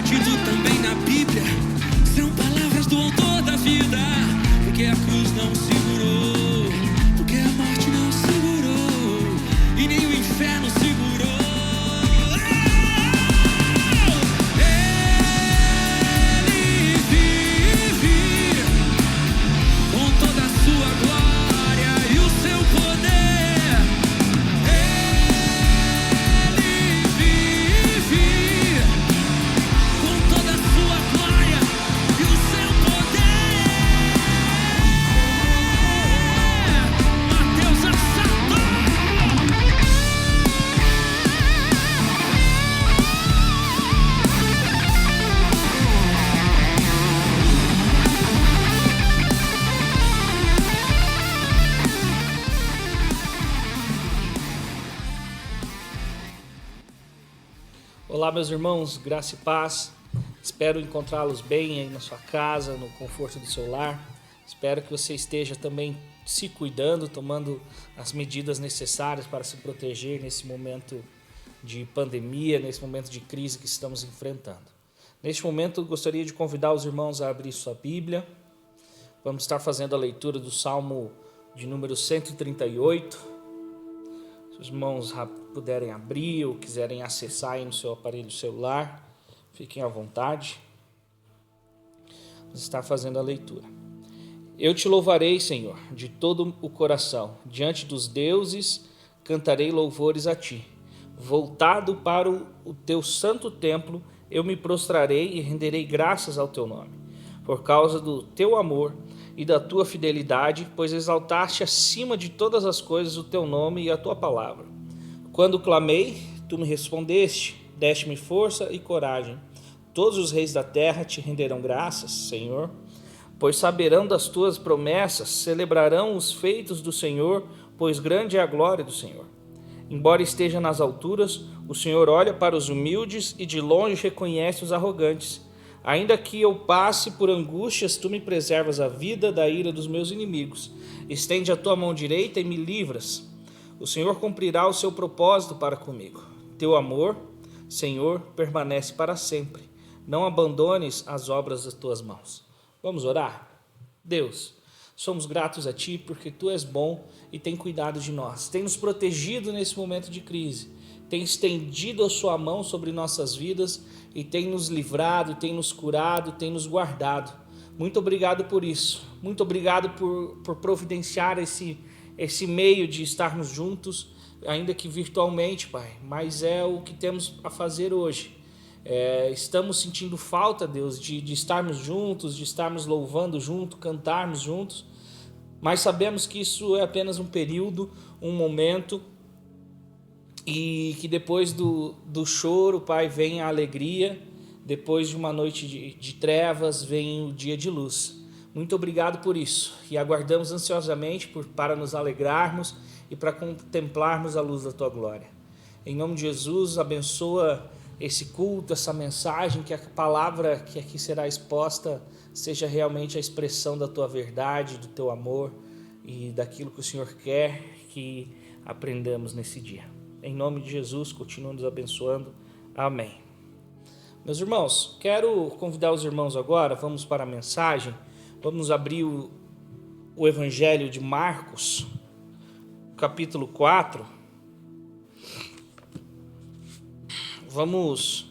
sentido também na Bíblia. São palavras do autor da vida. Porque a cruz não segurou, porque a morte não segurou, e nem o inferno segurou. Ele vive com toda a sua glória e o seu poder. Ele vive com toda a sua glória e o seu poder. Mateus acertou. Olá, meus irmãos, graça e paz. Espero encontrá-los bem aí na sua casa, no conforto do seu lar. Espero que você esteja também se cuidando, tomando as medidas necessárias para se proteger nesse momento de pandemia, nesse momento de crise que estamos enfrentando. Neste momento, gostaria de convidar os irmãos a abrir sua Bíblia. Vamos estar fazendo a leitura do Salmo de número 138. Se os irmãos puderem abrir ou quiserem acessar aí no seu aparelho celular, fiquem à vontade. Vamos estar fazendo a leitura. Eu te louvarei, Senhor, de todo o coração. Diante dos deuses, cantarei louvores a ti. Voltado para o teu santo templo, eu me prostrarei e renderei graças ao teu nome, por causa do teu amor e da tua fidelidade, pois exaltaste acima de todas as coisas o teu nome e a tua palavra. Quando clamei, tu me respondeste, deste-me força e coragem. Todos os reis da terra te renderão graças, Senhor, pois saberão das tuas promessas, celebrarão os feitos do Senhor, pois grande é a glória do Senhor. Embora esteja nas alturas, o Senhor olha para os humildes e de longe reconhece os arrogantes. Ainda que eu passe por angústias, tu me preservas a vida da ira dos meus inimigos. Estende a tua mão direita e me livras. O Senhor cumprirá o seu propósito para comigo. Teu amor, Senhor, permanece para sempre. Não abandones as obras das tuas mãos. Vamos orar? Deus, somos gratos a ti porque tu és bom e tem cuidado de nós. Tem nos protegido nesse momento de crise. Tem estendido a sua mão sobre nossas vidas e tem nos livrado, tem nos curado, tem nos guardado. Muito obrigado por isso. Muito obrigado por providenciar esse meio de estarmos juntos, ainda que virtualmente, Pai. Mas é o que temos a fazer hoje. Estamos sentindo falta, Deus, de estarmos juntos, de estarmos louvando junto, cantarmos juntos. Mas sabemos que isso é apenas um período, um momento, e que depois do choro, Pai, vem a alegria. Depois de uma noite de trevas, vem o dia de luz. Muito obrigado por isso. E aguardamos ansiosamente para nos alegrarmos e para contemplarmos a luz da Tua glória. Em nome de Jesus, abençoa esse culto, essa mensagem, que a palavra que aqui será exposta seja realmente a expressão da Tua verdade, do Teu amor e daquilo que o Senhor quer que aprendamos nesse dia. Em nome de Jesus, continua nos abençoando. Amém. Meus irmãos, quero convidar os irmãos agora, vamos para a mensagem. Vamos abrir o Evangelho de Marcos, capítulo 4. Vamos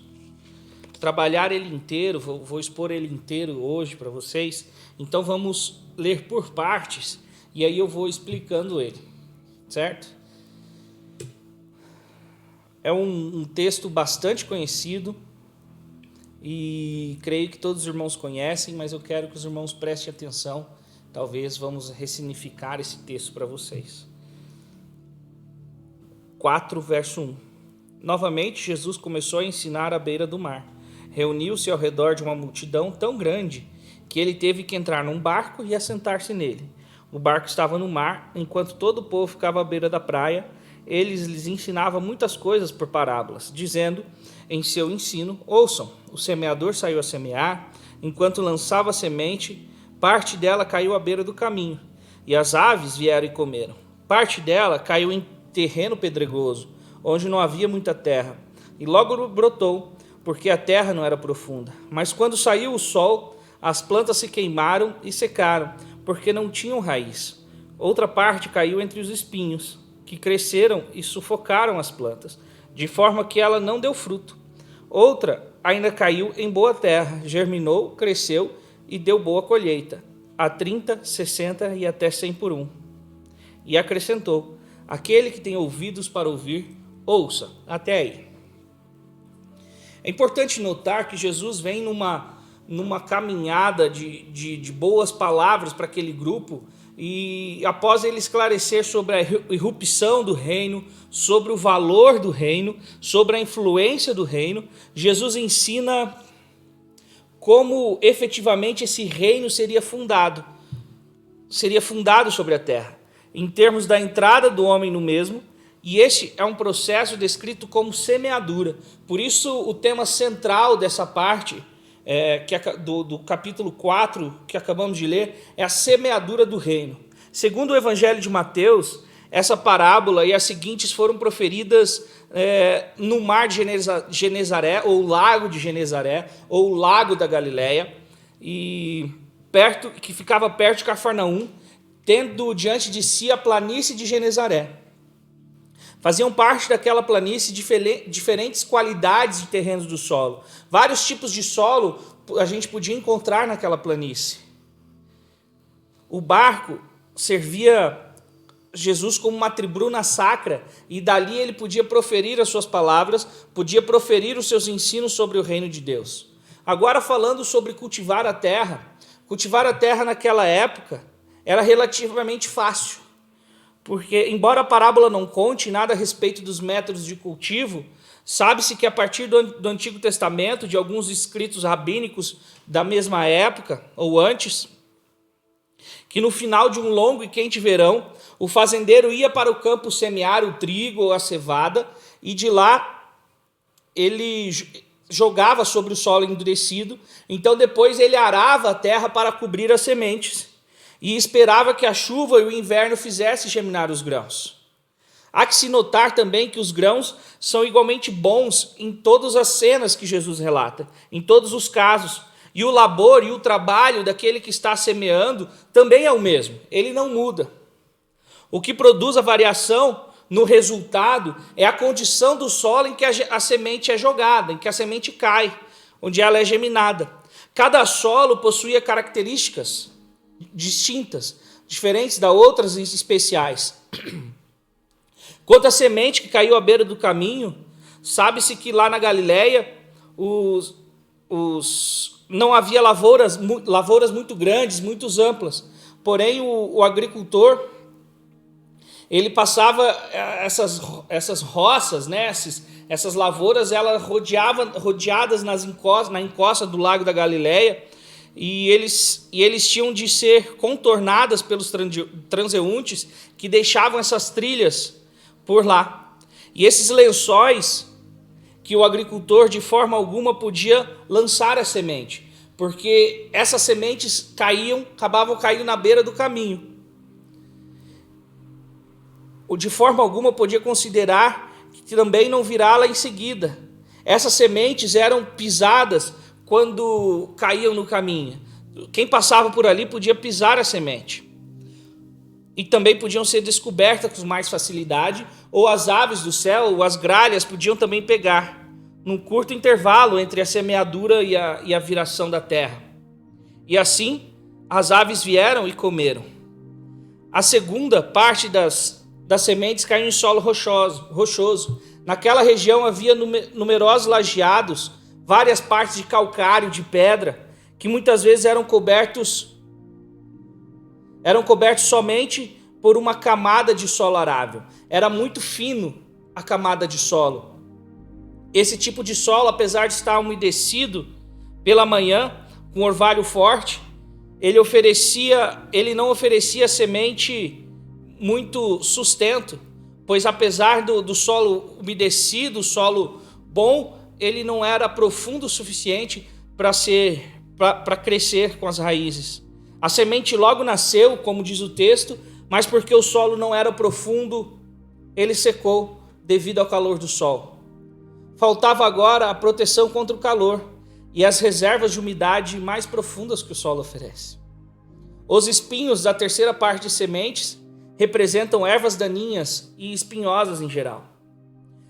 trabalhar ele inteiro, vou expor ele inteiro hoje para vocês. Então vamos ler por partes e aí eu vou explicando ele, certo? É um texto bastante conhecido e creio que todos os irmãos conhecem, mas eu quero que os irmãos prestem atenção. Talvez vamos ressignificar esse texto para vocês. 4, verso 1. Novamente, Jesus começou a ensinar à beira do mar. Reuniu-se ao redor de uma multidão tão grande que ele teve que entrar num barco e assentar-se nele. O barco estava no mar, enquanto todo o povo ficava à beira da praia. Ele lhes ensinava muitas coisas por parábolas, dizendo em seu ensino: ouçam, o semeador saiu a semear, enquanto lançava a semente, parte dela caiu à beira do caminho, e as aves vieram e comeram. Parte dela caiu em terreno pedregoso, onde não havia muita terra, e logo brotou, porque a terra não era profunda. Mas quando saiu o sol, as plantas se queimaram e secaram, porque não tinham raiz. Outra parte caiu entre os espinhos, que cresceram e sufocaram as plantas, de forma que ela não deu fruto. Outra ainda caiu em boa terra, germinou, cresceu e deu boa colheita, a 30, 60 e até 100 por um. E acrescentou: aquele que tem ouvidos para ouvir, ouça. Até aí. É importante notar que Jesus vem numa caminhada de boas palavras para aquele grupo, e após ele esclarecer sobre a irrupção do reino, sobre o valor do reino, sobre a influência do reino, Jesus ensina como efetivamente esse reino seria fundado sobre a terra, em termos da entrada do homem no mesmo, e este é um processo descrito como semeadura. Por isso o tema central dessa parte, do capítulo 4 que acabamos de ler, é a semeadura do reino. Segundo o Evangelho de Mateus, essa parábola e as seguintes foram proferidas no mar de Genezaré, ou lago de Genezaré, ou lago da Galileia, que ficava perto de Cafarnaum, tendo diante de si a planície de Genezaré. Faziam parte daquela planície diferentes qualidades de terrenos do solo. Vários tipos de solo a gente podia encontrar naquela planície. O barco servia Jesus como uma tribuna sacra, e dali ele podia proferir as suas palavras, podia proferir os seus ensinos sobre o reino de Deus. Agora, falando sobre cultivar a terra naquela época era relativamente fácil, porque, embora a parábola não conte nada a respeito dos métodos de cultivo, sabe-se que a partir do Antigo Testamento, de alguns escritos rabínicos da mesma época ou antes, que no final de um longo e quente verão, o fazendeiro ia para o campo semear o trigo ou a cevada, e de lá ele jogava sobre o solo endurecido. Então depois ele arava a terra para cobrir as sementes, e esperava que a chuva e o inverno fizessem germinar os grãos. Há que se notar também que os grãos são igualmente bons em todas as cenas que Jesus relata, em todos os casos, e o labor e o trabalho daquele que está semeando também é o mesmo, ele não muda. O que produz a variação no resultado é a condição do solo em que a semente é jogada, em que a semente cai, onde ela é geminada. Cada solo possuía características distintas, diferentes das outras especiais. Quanto à semente que caiu à beira do caminho, sabe-se que lá na Galileia não havia lavouras muito grandes, muito amplas. Porém, o agricultor, ele passava essas roças, né, essas lavouras, elas rodeadas na encosta do lago da Galileia, e eles tinham de ser contornadas pelos transeuntes que deixavam essas trilhas por lá. E esses lençóis que o agricultor de forma alguma podia lançar a semente, porque essas sementes acabavam caindo na beira do caminho. Ou de forma alguma podia considerar que também não virá-la em seguida. Essas sementes eram pisadas quando caíam no caminho. Quem passava por ali podia pisar a semente. E também podiam ser descobertas com mais facilidade, ou as aves do céu, ou as gralhas podiam também pegar, num curto intervalo entre a semeadura e a viração da terra. E assim, as aves vieram e comeram. A segunda parte das sementes caiu em solo rochoso. Naquela região havia numerosos lajeados, várias partes de calcário, de pedra, que muitas vezes eram cobertos somente por uma camada de solo arável. Era muito fino a camada de solo. Esse tipo de solo, apesar de estar umedecido pela manhã, com orvalho forte, ele não oferecia semente muito sustento, pois apesar do solo umedecido, solo bom, ele não era profundo o suficiente para crescer com as raízes. A semente logo nasceu, como diz o texto, mas porque o solo não era profundo, ele secou devido ao calor do sol. Faltava agora a proteção contra o calor e as reservas de umidade mais profundas que o solo oferece. Os espinhos da terceira parte de sementes representam ervas daninhas e espinhosas em geral.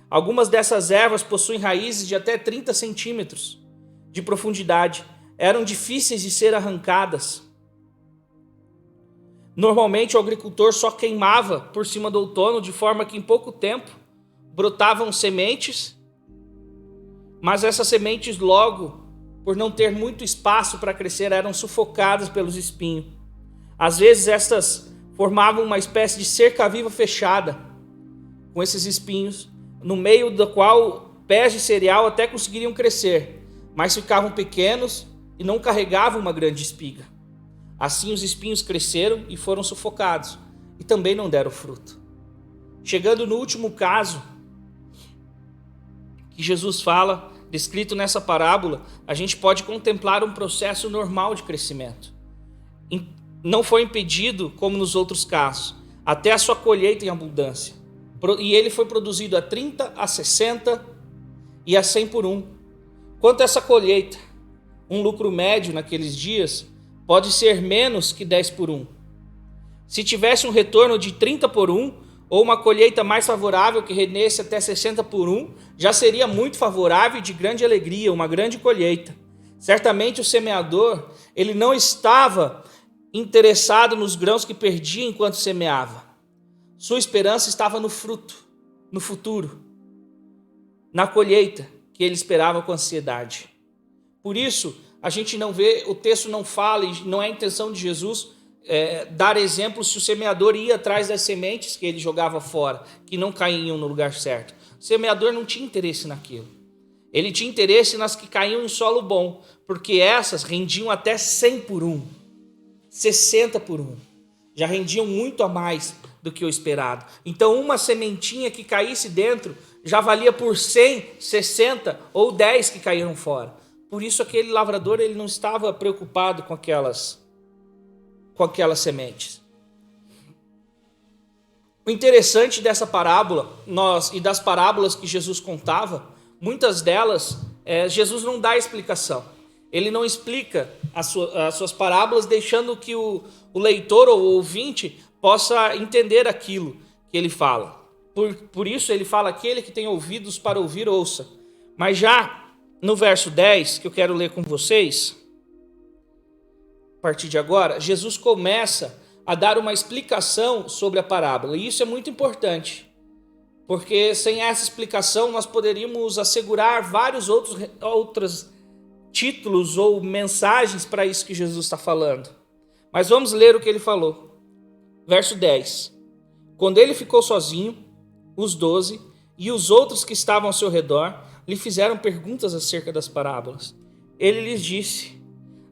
Algumas dessas ervas possuem raízes de até 30 centímetros de profundidade. Eram difíceis de ser arrancadas. Normalmente o agricultor só queimava por cima do outono, de forma que em pouco tempo brotavam sementes, mas essas sementes logo, por não ter muito espaço para crescer, eram sufocadas pelos espinhos. Às vezes estas formavam uma espécie de cerca-viva fechada com esses espinhos, no meio do qual pés de cereal até conseguiriam crescer, mas ficavam pequenos e não carregavam uma grande espiga. Assim os espinhos cresceram e foram sufocados, e também não deram fruto. Chegando no último caso que Jesus fala, descrito nessa parábola, a gente pode contemplar um processo normal de crescimento. Não foi impedido como nos outros casos, até a sua colheita em abundância. E ele foi produzido a 30, a 60 e a 100 por um. Quanto a essa colheita, um lucro médio naqueles dias pode ser menos que 10 por um. Se tivesse um retorno de 30 por um, ou uma colheita mais favorável que rendesse até 60 por um, já seria muito favorável e de grande alegria, uma grande colheita. Certamente o semeador, ele não estava interessado nos grãos que perdia enquanto semeava. Sua esperança estava no fruto, no futuro, na colheita que ele esperava com ansiedade. Por isso, a gente não vê, o texto não fala, e não é a intenção de Jesus dar exemplo se o semeador ia atrás das sementes que ele jogava fora, que não caíam no lugar certo. O semeador não tinha interesse naquilo. Ele tinha interesse nas que caíam em solo bom, porque essas rendiam até 100 por um, 60 por um. Já rendiam muito a mais do que o esperado. Então uma sementinha que caísse dentro já valia por 100, 60 ou 10 que caíram fora. Por isso aquele lavrador ele não estava preocupado com aquelas sementes. O interessante dessa parábola, e das parábolas que Jesus contava, muitas delas, Jesus não dá explicação. Ele não explica as suas parábolas, deixando que o leitor ou o ouvinte possa entender aquilo que ele fala. Por isso ele fala: aquele que tem ouvidos para ouvir, ouça. Mas já no verso 10, que eu quero ler com vocês, a partir de agora, Jesus começa a dar uma explicação sobre a parábola. E isso é muito importante, porque sem essa explicação nós poderíamos assegurar vários outros títulos ou mensagens para isso que Jesus está falando. Mas vamos ler o que ele falou. Verso 10. Quando ele ficou sozinho, os 12 e os outros que estavam ao seu redor lhe fizeram perguntas acerca das parábolas. Ele lhes disse: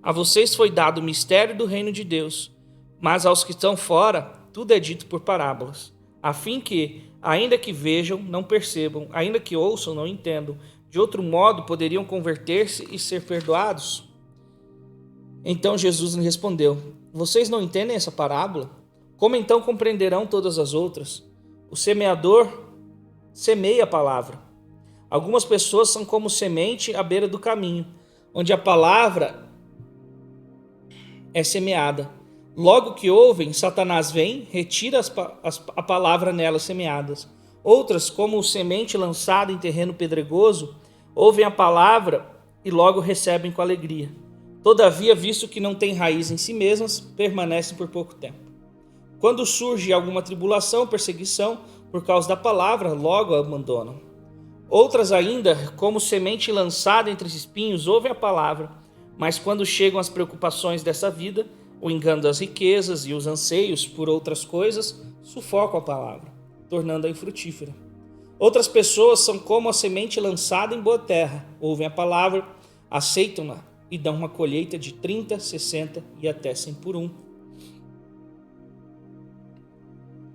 a vocês foi dado o mistério do reino de Deus, mas aos que estão fora, tudo é dito por parábolas, a fim que, ainda que vejam, não percebam, ainda que ouçam, não entendam. De outro modo, poderiam converter-se e ser perdoados. Então Jesus lhe respondeu: vocês não entendem essa parábola? Como então compreenderão todas as outras? O semeador semeia a palavra. Algumas pessoas são como semente à beira do caminho, onde a palavra é semeada. Logo que ouvem, Satanás vem, retira a palavra nelas semeadas. Outras, como semente lançada em terreno pedregoso, ouvem a palavra e logo recebem com alegria. Todavia, visto que não têm raiz em si mesmas, permanecem por pouco tempo. Quando surge alguma tribulação ou perseguição por causa da palavra, logo a abandonam. Outras ainda, como semente lançada entre os espinhos, ouvem a palavra, mas quando chegam as preocupações dessa vida, o engano das riquezas e os anseios por outras coisas, sufocam a palavra, tornando-a infrutífera. Outras pessoas são como a semente lançada em boa terra, ouvem a palavra, aceitam-na e dão uma colheita de 30, 60 e até 100 por um.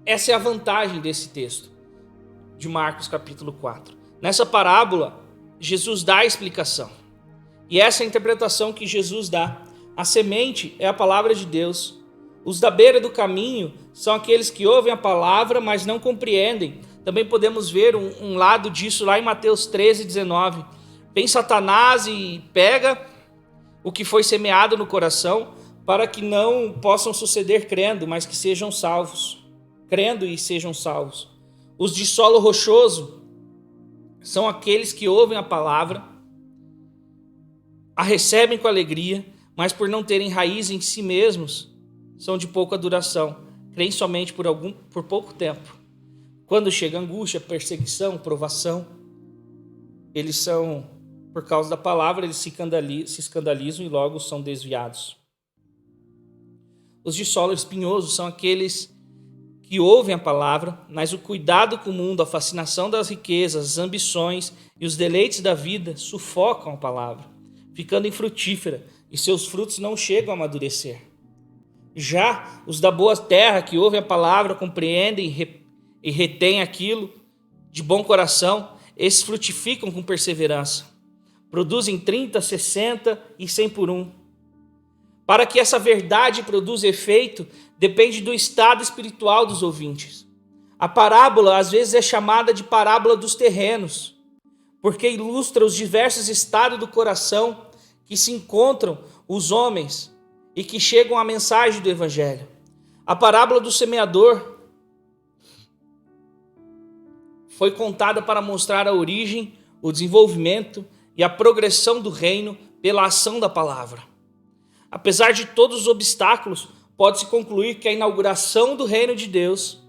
Essa é a vantagem desse texto, de Marcos capítulo 4. Nessa parábola, Jesus dá a explicação. E essa é a interpretação que Jesus dá. A semente é a palavra de Deus. Os da beira do caminho são aqueles que ouvem a palavra, mas não compreendem. também podemos ver um lado disso lá em Mateus 13, 19. Vem Satanás e pega o que foi semeado no coração, para que não possam suceder crendo, mas que sejam salvos. Crendo e sejam salvos. Os de solo rochoso são aqueles que ouvem a palavra, a recebem com alegria, mas por não terem raiz em si mesmos, são de pouca duração, creem somente por pouco tempo. Quando chega angústia, perseguição, provação, eles são, por causa da palavra, eles se escandalizam e logo são desviados. Os de solo espinhoso são aqueles que ouvem a palavra, mas o cuidado com o mundo, a fascinação das riquezas, as ambições e os deleites da vida sufocam a palavra, ficando infrutífera, e seus frutos não chegam a amadurecer. Já os da boa terra, que ouvem a palavra, compreendem e retêm aquilo de bom coração, esses frutificam com perseverança. Produzem 30, 60 e 100 por um. Para que essa verdade produza efeito, depende do estado espiritual dos ouvintes. A parábola, às vezes, é chamada de parábola dos terrenos, porque ilustra os diversos estados do coração que se encontram os homens e que chegam à mensagem do Evangelho. A parábola do semeador foi contada para mostrar a origem, o desenvolvimento e a progressão do reino pela ação da palavra. Apesar de todos os obstáculos, pode-se concluir que a inauguração do reino de Deus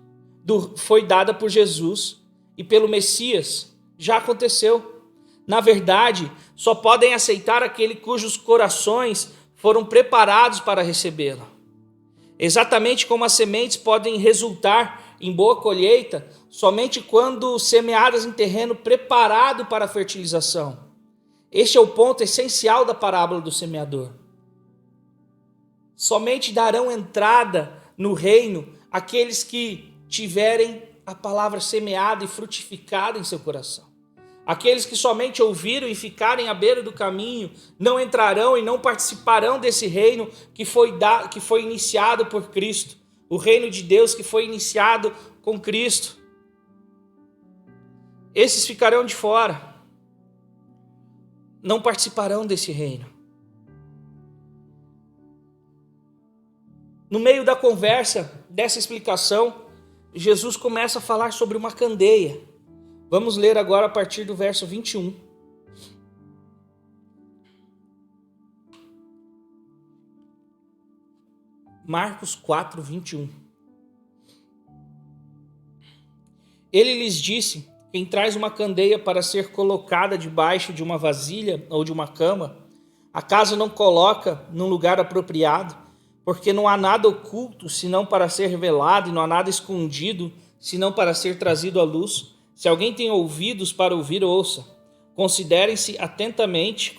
foi dada por Jesus e pelo Messias. Já aconteceu. Na verdade, só podem aceitar aquele cujos corações foram preparados para recebê-la. Exatamente como as sementes podem resultar em boa colheita somente quando semeadas em terreno preparado para a fertilização. Este é o ponto essencial da parábola do semeador. Somente darão entrada no reino aqueles que tiverem a palavra semeada e frutificada em seu coração. Aqueles que somente ouviram e ficarem à beira do caminho não entrarão e não participarão desse reino que foi iniciado por Cristo. O reino de Deus que foi iniciado com Cristo. Esses ficarão de fora. Não participarão desse reino. No meio da conversa, dessa explicação, Jesus começa a falar sobre uma candeia. Vamos ler agora a partir do verso 21. Marcos 4, 21. Ele lhes disse: quem traz uma candeia para ser colocada debaixo de uma vasilha ou de uma cama, acaso não coloca num lugar apropriado? Porque não há nada oculto, senão para ser revelado, e não há nada escondido, senão para ser trazido à luz. Se alguém tem ouvidos para ouvir, ouça. Considerem atentamente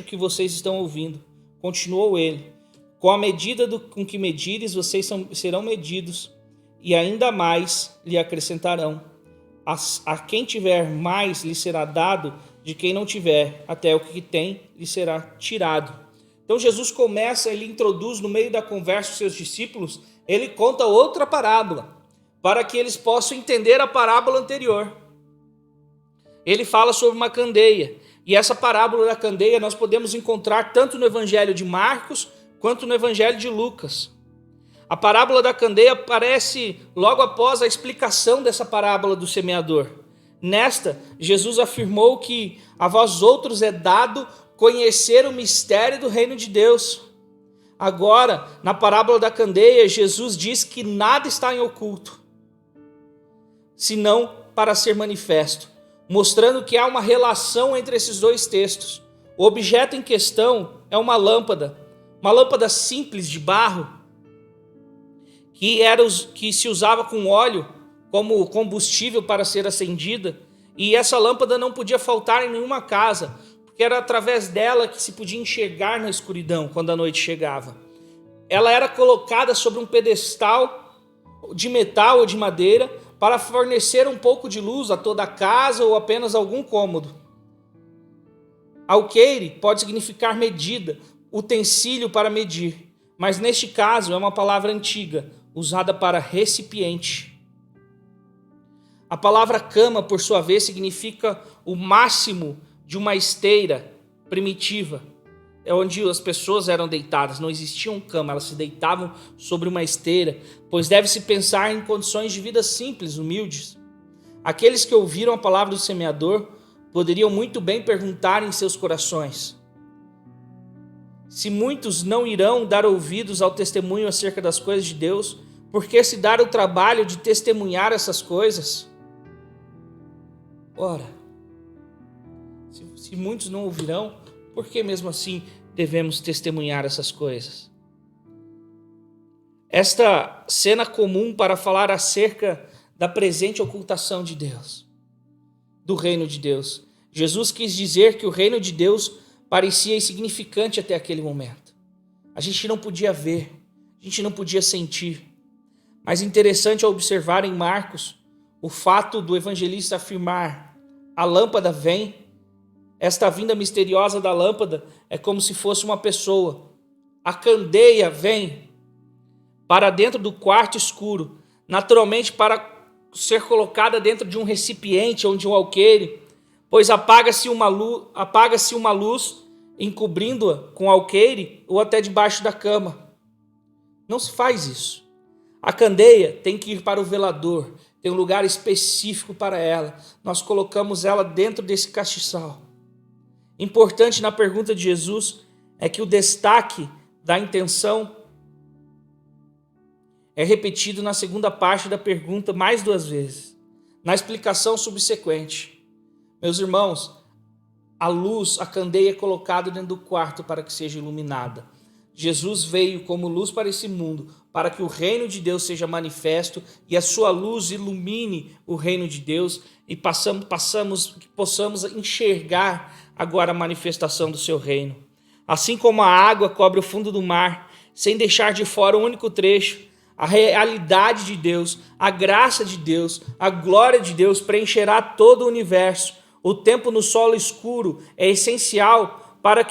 o que vocês estão ouvindo. Continuou ele. Com a medida com que medires, vocês serão medidos, e ainda mais lhe acrescentarão. A quem tiver mais lhe será dado, de quem não tiver, até o que tem lhe será tirado. Então Jesus ele introduz no meio da conversa os seus discípulos, ele conta outra parábola, para que eles possam entender a parábola anterior. Ele fala sobre uma candeia, e essa parábola da candeia nós podemos encontrar tanto no Evangelho de Marcos, quanto no Evangelho de Lucas. A parábola da candeia aparece logo após a explicação dessa parábola do semeador. Nesta, Jesus afirmou que a vós outros é dado conhecer o mistério do reino de Deus. Agora, na parábola da candeia, Jesus diz que nada está em oculto, senão para ser manifesto, mostrando que há uma relação entre esses dois textos. O objeto em questão é uma lâmpada simples de barro, que se usava com óleo como combustível para ser acendida, e essa lâmpada não podia faltar em nenhuma casa, porque era através dela que se podia enxergar na escuridão quando a noite chegava. Ela era colocada sobre um pedestal de metal ou de madeira para fornecer um pouco de luz a toda a casa ou apenas algum cômodo. Alqueire pode significar medida, utensílio para medir, mas neste caso é uma palavra antiga, usada para recipiente. A palavra cama, por sua vez, significa o máximo de uma esteira primitiva. É onde as pessoas eram deitadas, não existiam cama, elas se deitavam sobre uma esteira, pois deve-se pensar em condições de vida simples, humildes. Aqueles que ouviram a palavra do semeador poderiam muito bem perguntar em seus corações: se muitos não irão dar ouvidos ao testemunho acerca das coisas de Deus, por que se dar o trabalho de testemunhar essas coisas? Ora, se muitos não ouvirão, por que mesmo assim devemos testemunhar essas coisas? Esta cena comum para falar acerca da presente ocultação de Deus, do reino de Deus. Jesus quis dizer que o reino de Deus parecia insignificante até aquele momento. A gente não podia ver, a gente não podia sentir. Mas interessante é observar em Marcos o fato do evangelista afirmar: a lâmpada vem. Esta vinda misteriosa da lâmpada é como se fosse uma pessoa. A candeia vem para dentro do quarto escuro, naturalmente para ser colocada dentro de um recipiente ou de um alqueire, pois apaga-se uma luz encobrindo-a com alqueire ou até debaixo da cama. Não se faz isso. A candeia tem que ir para o velador, tem um lugar específico para ela. Nós colocamos ela dentro desse castiçal. Importante na pergunta de Jesus é que o destaque da intenção é repetido na segunda parte da pergunta mais 2 vezes, na explicação subsequente. Meus irmãos, a luz, a candeia é colocada dentro do quarto para que seja iluminada. Jesus veio como luz para esse mundo, para que o reino de Deus seja manifesto e a sua luz ilumine o reino de Deus e possamos enxergar agora a manifestação do seu reino. Assim como a água cobre o fundo do mar, sem deixar de fora um único trecho, a realidade de Deus, a graça de Deus, a glória de Deus preencherá todo o universo. O tempo no solo escuro é essencial para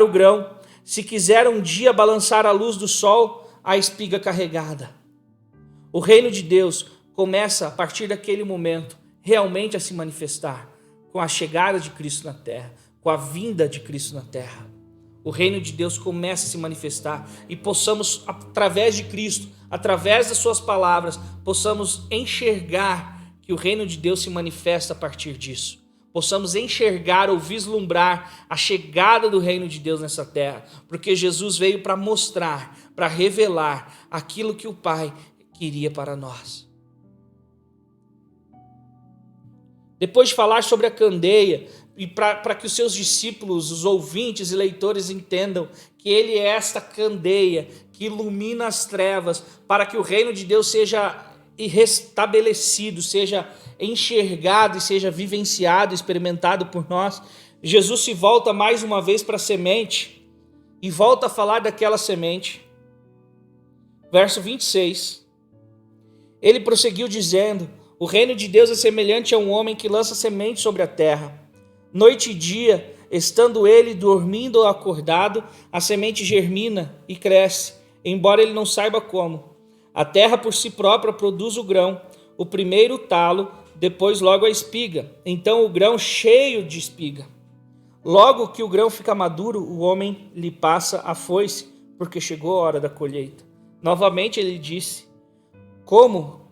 o grão, se quiser um dia balançar a luz do sol, a espiga carregada. O reino de Deus começa a partir daquele momento realmente a se manifestar com a chegada de Cristo na terra, com a vinda de Cristo na terra. O reino de Deus começa a se manifestar e possamos, através de Cristo, através das suas palavras, possamos enxergar que o reino de Deus se manifesta a partir disso. Possamos enxergar ou vislumbrar a chegada do reino de Deus nessa terra, porque Jesus veio para mostrar, para revelar aquilo que o Pai queria para nós. Depois de falar sobre a candeia, e para que os seus discípulos, os ouvintes e leitores entendam que ele é esta candeia que ilumina as trevas, para que o reino de Deus seja restabelecido, seja enxergado e seja vivenciado, experimentado por nós, Jesus se volta mais uma vez para a semente e volta a falar daquela semente. Verso 26. Ele prosseguiu dizendo: o reino de Deus é semelhante a um homem que lança semente sobre a terra. Noite e dia, estando ele dormindo ou acordado, a semente germina e cresce, embora ele não saiba como. A terra por si própria produz o grão, o primeiro o talo, depois logo a espiga, então o grão cheio de espiga. Logo que o grão fica maduro, o homem lhe passa a foice, porque chegou a hora da colheita. Novamente ele disse: como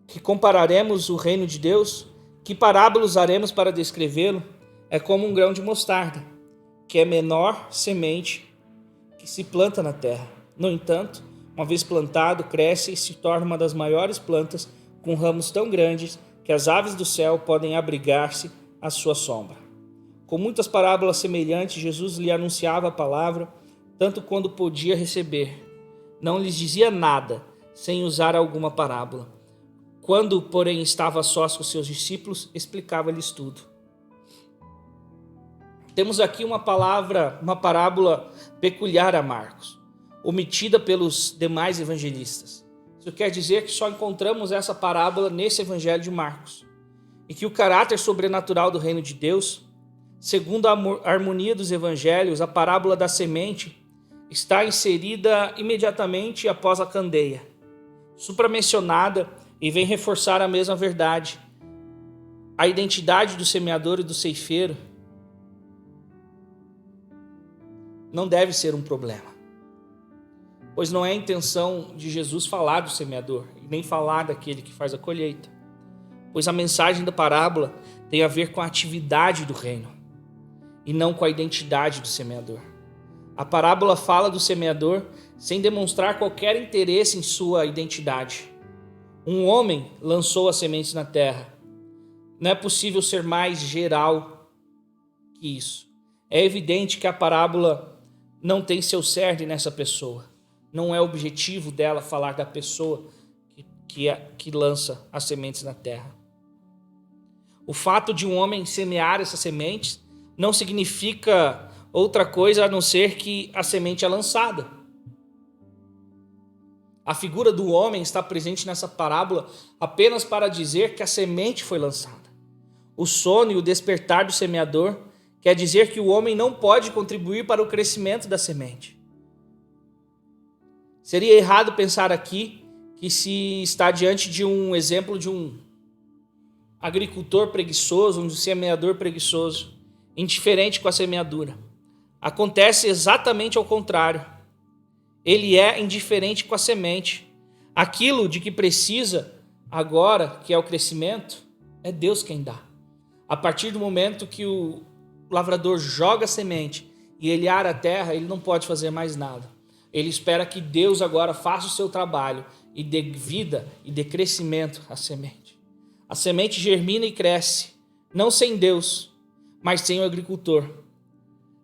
que compararemos o reino de Deus? Que parábola usaremos para descrevê-lo? É como um grão de mostarda, que é a menor semente que se planta na terra. No entanto, uma vez plantado, cresce e se torna uma das maiores plantas, com ramos tão grandes que as aves do céu podem abrigar-se à sua sombra. Com muitas parábolas semelhantes, Jesus lhe anunciava a palavra, tanto quando podia receber. Não lhes dizia nada, sem usar alguma parábola. Quando, porém, estava a sós com seus discípulos, explicava-lhes tudo. Temos aqui uma parábola peculiar a Marcos, omitida pelos demais evangelistas. Isso quer dizer que só encontramos essa parábola nesse evangelho de Marcos. E que o caráter sobrenatural do reino de Deus, segundo a harmonia dos evangelhos, a parábola da semente está inserida imediatamente após a candeia. Supramencionada e vem reforçar a mesma verdade. A identidade do semeador e do ceifeiro não deve ser um problema, pois não é a intenção de Jesus falar do semeador, e nem falar daquele que faz a colheita, pois a mensagem da parábola tem a ver com a atividade do reino, e não com a identidade do semeador. A parábola fala do semeador sem demonstrar qualquer interesse em sua identidade. Um homem lançou as sementes na terra. Não é possível ser mais geral que isso. É evidente que a parábola não tem seu cerne nessa pessoa. Não é objetivo dela falar da pessoa que lança as sementes na terra. O fato de um homem semear essas sementes não significa outra coisa a não ser que a semente é lançada. A figura do homem está presente nessa parábola apenas para dizer que a semente foi lançada. O sono e o despertar do semeador quer dizer que o homem não pode contribuir para o crescimento da semente. Seria errado pensar aqui que se está diante de um exemplo de um agricultor preguiçoso, um semeador preguiçoso, indiferente com a semeadura. Acontece exatamente ao contrário. Ele é indiferente com a semente. Aquilo de que precisa agora, que é o crescimento, é Deus quem dá. A partir do momento que o lavrador joga a semente e ele ara a terra, ele não pode fazer mais nada. Ele espera que Deus agora faça o seu trabalho e dê vida e dê crescimento à semente. A semente germina e cresce, não sem Deus, mas sem o agricultor.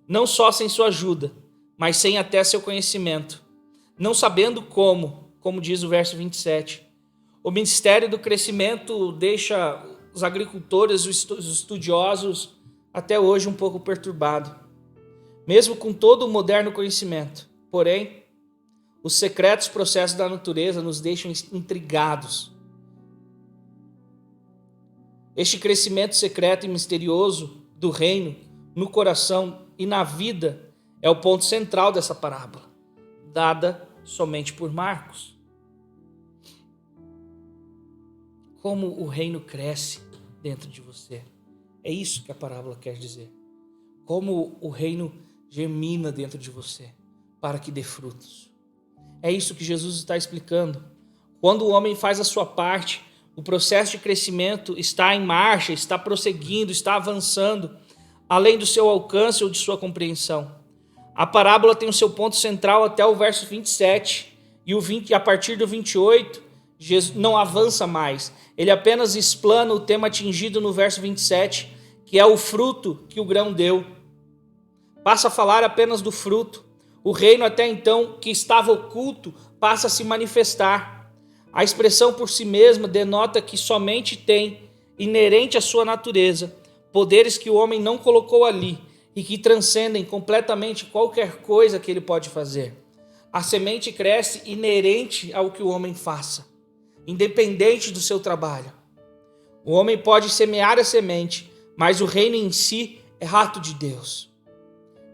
Não só sem sua ajuda, mas sem até seu conhecimento. Não sabendo como diz o verso 27. O ministério do crescimento deixa os agricultores, os estudiosos, até hoje um pouco perturbados. Mesmo com todo o moderno conhecimento. Porém, os secretos processos da natureza nos deixam intrigados. Este crescimento secreto e misterioso do reino no coração e na vida é o ponto central dessa parábola, dada somente por Marcos. Como o reino cresce dentro de você. É isso que a parábola quer dizer. Como o reino germina dentro de você para que dê frutos. É isso que Jesus está explicando. Quando o homem faz a sua parte, o processo de crescimento está em marcha, está prosseguindo, está avançando, além do seu alcance ou de sua compreensão. A parábola tem o seu ponto central até o verso 27, e a partir do 28, Jesus não avança mais. Ele apenas explana o tema atingido no verso 27, que é o fruto que o grão deu. Passa a falar apenas do fruto. O reino até então, que estava oculto, passa a se manifestar. A expressão por si mesma denota que somente tem, inerente à sua natureza, poderes que o homem não colocou ali e que transcendem completamente qualquer coisa que ele pode fazer. A semente cresce inerente ao que o homem faça, independente do seu trabalho. O homem pode semear a semente, mas o reino em si é ato de Deus.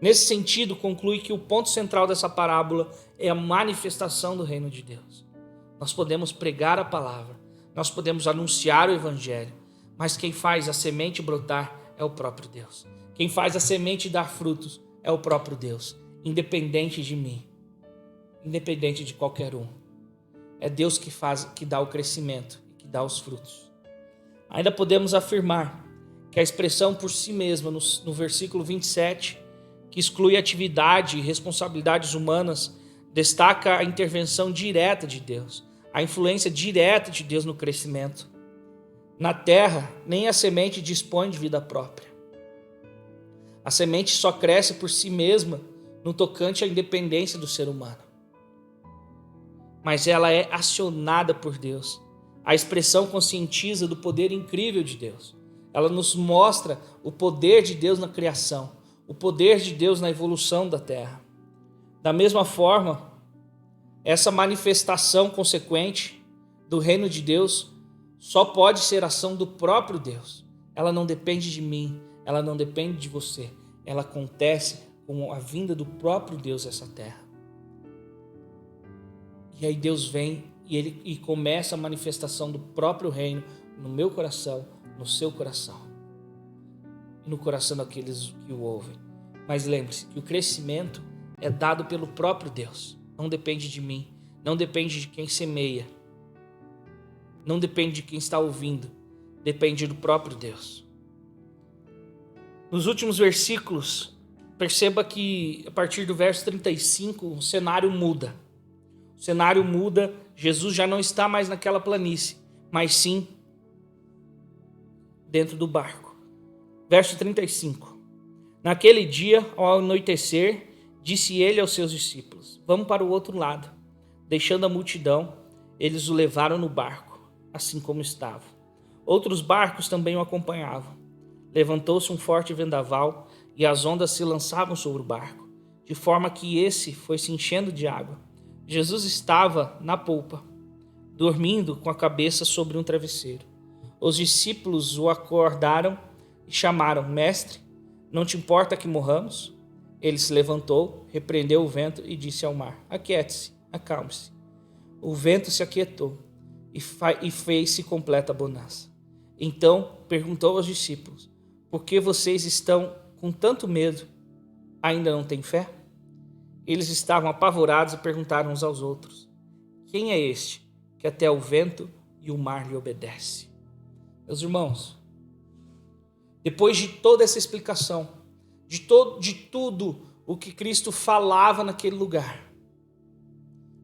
Nesse sentido, conclui que o ponto central dessa parábola é a manifestação do reino de Deus. Nós podemos pregar a palavra, nós podemos anunciar o evangelho, mas quem faz a semente brotar é o próprio Deus. Quem faz a semente dar frutos é o próprio Deus, independente de mim, independente de qualquer um. É Deus que dá o crescimento, que dá os frutos. Ainda podemos afirmar que a expressão por si mesma, no versículo 27, que exclui atividade e responsabilidades humanas, destaca a intervenção direta de Deus, a influência direta de Deus no crescimento. Na terra, nem a semente dispõe de vida própria. A semente só cresce por si mesma no tocante à independência do ser humano. Mas ela é acionada por Deus. A expressão conscientiza do poder incrível de Deus. Ela nos mostra o poder de Deus na criação, o poder de Deus na evolução da terra. Da mesma forma, essa manifestação consequente do reino de Deus só pode ser ação do próprio Deus. Ela não depende de mim, ela não depende de você. Ela acontece com a vinda do próprio Deus a essa terra. E aí Deus vem e começa a manifestação do próprio reino no meu coração, no seu coração e no coração daqueles que o ouvem. Mas lembre-se que o crescimento é dado pelo próprio Deus, não depende de mim, não depende de quem semeia, não depende de quem está ouvindo, depende do próprio Deus. Nos últimos versículos, perceba que a partir do verso 35 o cenário muda. O cenário muda, Jesus já não está mais naquela planície, mas sim dentro do barco. Verso 35. Naquele dia, ao anoitecer, disse ele aos seus discípulos: vamos para o outro lado. Deixando a multidão, eles o levaram no barco, assim como estava. Outros barcos também o acompanhavam. Levantou-se um forte vendaval e as ondas se lançavam sobre o barco, de forma que esse foi se enchendo de água. Jesus estava na polpa, dormindo com a cabeça sobre um travesseiro. Os discípulos o acordaram e chamaram: Mestre, não te importa que morramos? Ele se levantou, repreendeu o vento e disse ao mar: Aquiete-se, acalme-se. O vento se aquietou e fez-se completa bonança. Então perguntou aos discípulos: Por que vocês estão com tanto medo? Ainda não têm fé? Eles estavam apavorados e perguntaram uns aos outros: Quem é este que até o vento e o mar lhe obedece? Meus irmãos, depois de toda essa explicação, de tudo o que Cristo falava naquele lugar,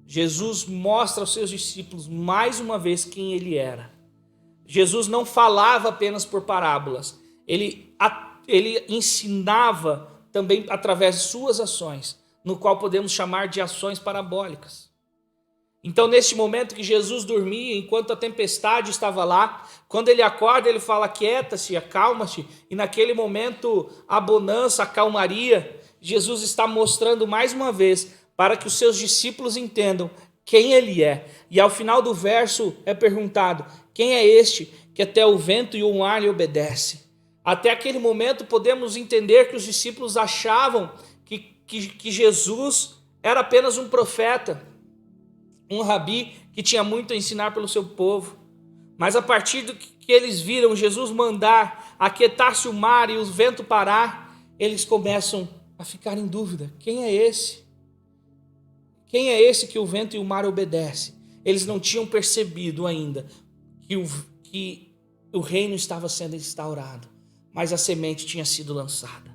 Jesus mostra aos seus discípulos mais uma vez quem ele era. Jesus não falava apenas por parábolas, ele ensinava também através de suas ações, no qual podemos chamar de ações parabólicas. Então, neste momento que Jesus dormia, enquanto a tempestade estava lá, quando ele acorda, ele fala: quieta-se, acalma-te, e naquele momento a bonança, a calmaria, Jesus está mostrando mais uma vez para que os seus discípulos entendam quem ele é. E ao final do verso é perguntado: quem é este que até o vento e o mar lhe obedece? Até aquele momento podemos entender que os discípulos achavam que Jesus era apenas um profeta, um rabi que tinha muito a ensinar pelo seu povo. Mas a partir do que eles viram Jesus mandar aquietar-se o mar e o vento parar, eles começam a ficar em dúvida: quem é esse? Quem é esse que o vento e o mar obedecem? Eles não tinham percebido ainda que o reino estava sendo instaurado, mas a semente tinha sido lançada.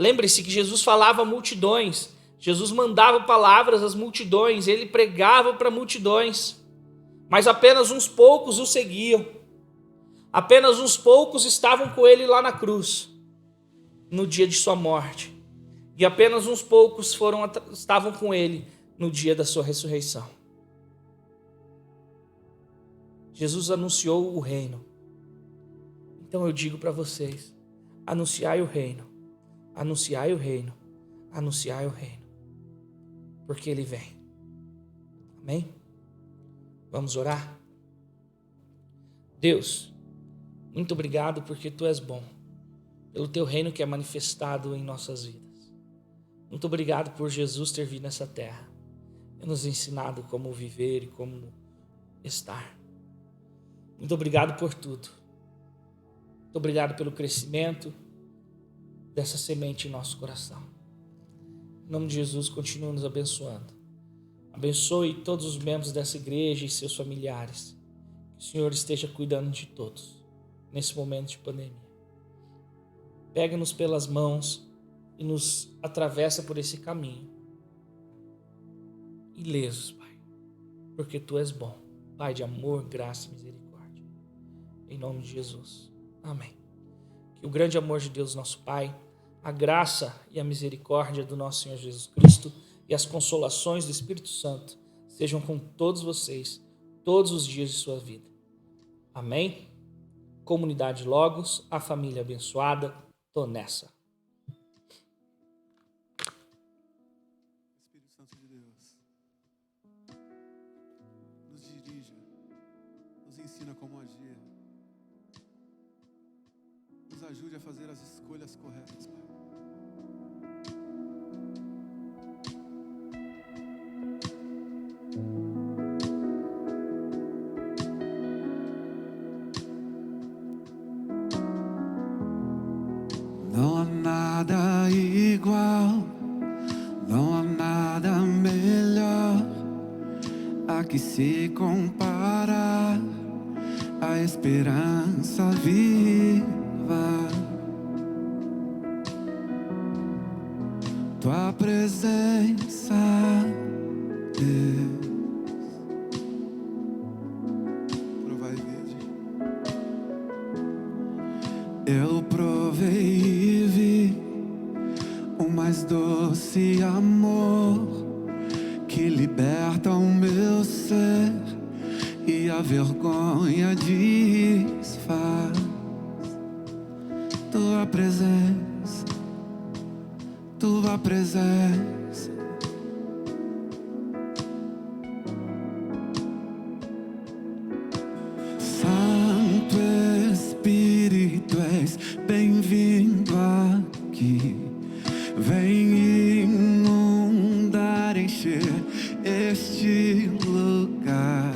Lembre-se que Jesus falava a multidões, Jesus mandava palavras às multidões, ele pregava para multidões, mas apenas uns poucos o seguiam, apenas uns poucos estavam com ele lá na cruz, no dia de sua morte, e apenas uns poucos estavam com ele no dia da sua ressurreição. Jesus anunciou o reino. Então eu digo para vocês: anunciai o reino, anunciai o reino, anunciai o reino, porque ele vem. Amém? Vamos orar? Deus, muito obrigado porque tu és bom, pelo teu reino que é manifestado em nossas vidas. Muito obrigado por Jesus ter vindo nessa terra e nos ensinado como viver e como estar. Muito obrigado por tudo. Muito obrigado pelo crescimento dessa semente em nosso coração. Em nome de Jesus, continue nos abençoando. Abençoe todos os membros dessa igreja e seus familiares. Que o Senhor esteja cuidando de todos nesse momento de pandemia. Pega-nos pelas mãos e nos atravessa por esse caminho. Ilesos, Pai, porque Tu és bom, Pai de amor, graça e misericórdia. Em nome de Jesus. Amém. Que o grande amor de Deus, nosso Pai, a graça e a misericórdia do nosso Senhor Jesus Cristo e as consolações do Espírito Santo sejam com todos vocês, todos os dias de sua vida. Amém? Comunidade Logos, a família abençoada, tô nessa. Espírito Santo de Deus, nos dirija, nos ensina como agir, nos ajude a fazer as escolhas corretas, Pai. que se compara à esperança viva. Tua presença, Deus. Provai e vede. Eu provei e vi o mais doce amor que liberta o meu ser e a vergonha desfaz. Tua presença, tua presença. Santo Espírito, és bem-vindo aqui. Vem inundar, encher este lugar.